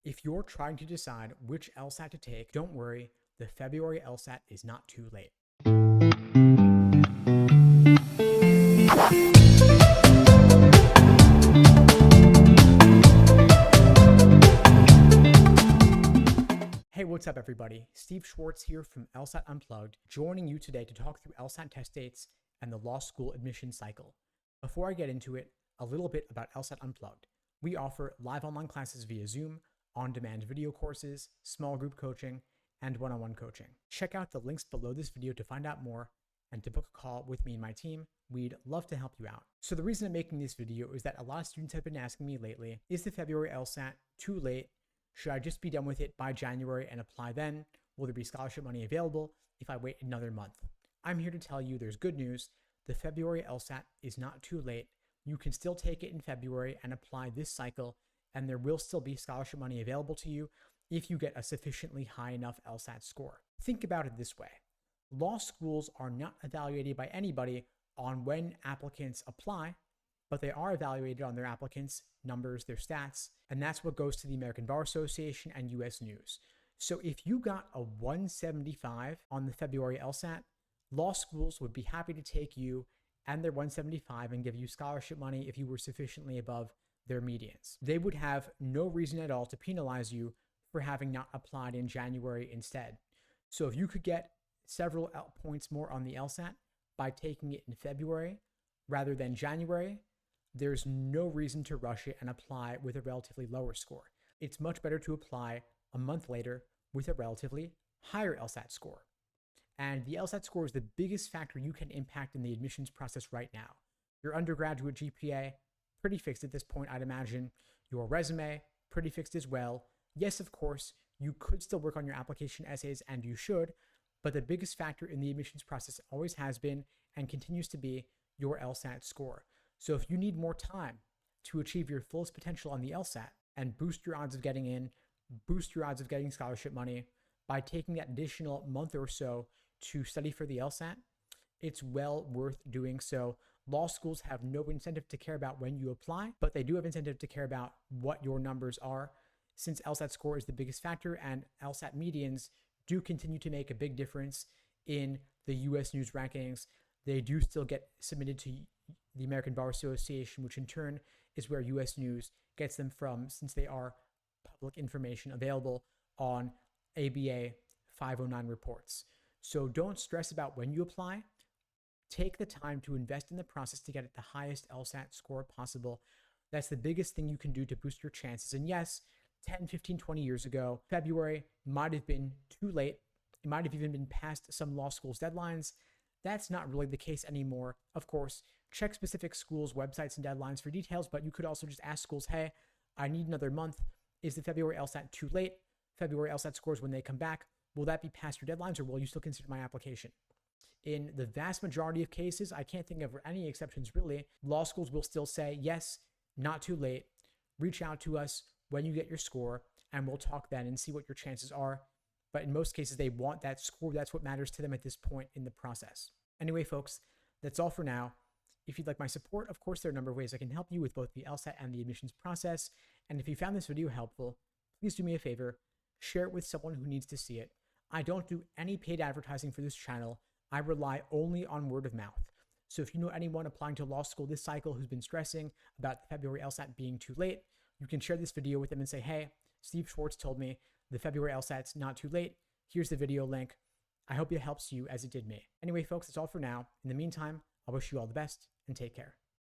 If you're trying to decide which LSAT to take, don't worry, the February LSAT is not too late. Hey, what's up everybody? Steve Schwartz here from LSAT Unplugged, joining you today to talk through LSAT test dates and the law school admission cycle. Before I get into it, a little bit about LSAT Unplugged. We offer live online classes via Zoom, on-demand video courses, small group coaching, and one-on-one coaching. Check out the links below this video to find out more and to book a call with me and my team. We'd love to help you out. So the reason I'm making this video is that a lot of students have been asking me lately, is the February LSAT too late? Should I just be done with it by January and apply then? Will there be scholarship money available if I wait another month? I'm here to tell you there's good news. The February LSAT is not too late. You can still take it in February and apply this cycle, and there will still be scholarship money available to you if you get a sufficiently high enough LSAT score. Think about it this way. Law schools are not evaluated by anybody on when applicants apply, but they are evaluated on their applicants' numbers, their stats, and that's what goes to the American Bar Association and US News. So if you got a 175 on the February LSAT, law schools would be happy to take you and their 175 and give you scholarship money if you were sufficiently above their medians. They would have no reason at all to penalize you for having not applied in January instead. So if you could get several points more on the LSAT by taking it in February rather than January, there's no reason to rush it and apply with a relatively lower score. It's much better to apply a month later with a relatively higher LSAT score. And the LSAT score is the biggest factor you can impact in the admissions process right now. Your undergraduate GPA, pretty fixed at this point, I'd imagine. Your resume, pretty fixed as well. Yes, of course, you could still work on your application essays, and you should, but the biggest factor in the admissions process always has been and continues to be your LSAT score. So if you need more time to achieve your fullest potential on the LSAT and boost your odds of getting in, boost your odds of getting scholarship money by taking that additional month or so to study for the LSAT, it's well worth doing so. Law schools have no incentive to care about when you apply, but they do have incentive to care about what your numbers are, since LSAT score is the biggest factor and LSAT medians do continue to make a big difference in the US News rankings. They do still get submitted to the American Bar Association, which in turn is where US News gets them from, since they are public information available on ABA 509 reports. So don't stress about when you apply. Take the time to invest in the process to get at the highest LSAT score possible. That's the biggest thing you can do to boost your chances. And yes, 10, 15, 20 years ago, February might have been too late. It might have even been past some law schools' deadlines. That's not really the case anymore. Of course, check specific schools' websites and deadlines for details, but you could also just ask schools, hey, I need another month. Is the February LSAT too late? February LSAT scores when they come back, will that be past your deadlines, or will you still consider my application? In the vast majority of cases, I can't think of any exceptions really, law schools will still say, yes, not too late. Reach out to us when you get your score, and we'll talk then and see what your chances are. But in most cases, they want that score. That's what matters to them at this point in the process. Anyway, folks, that's all for now. If you'd like my support, of course, there are a number of ways I can help you with both the LSAT and the admissions process. And if you found this video helpful, please do me a favor, share it with someone who needs to see it. I don't do any paid advertising for this channel. I rely only on word of mouth. So if you know anyone applying to law school this cycle who's been stressing about the February LSAT being too late, you can share this video with them and say, hey, Steve Schwartz told me the February LSAT's not too late. Here's the video link. I hope it helps you as it did me. Anyway, folks, that's all for now. In the meantime, I wish you all the best and take care.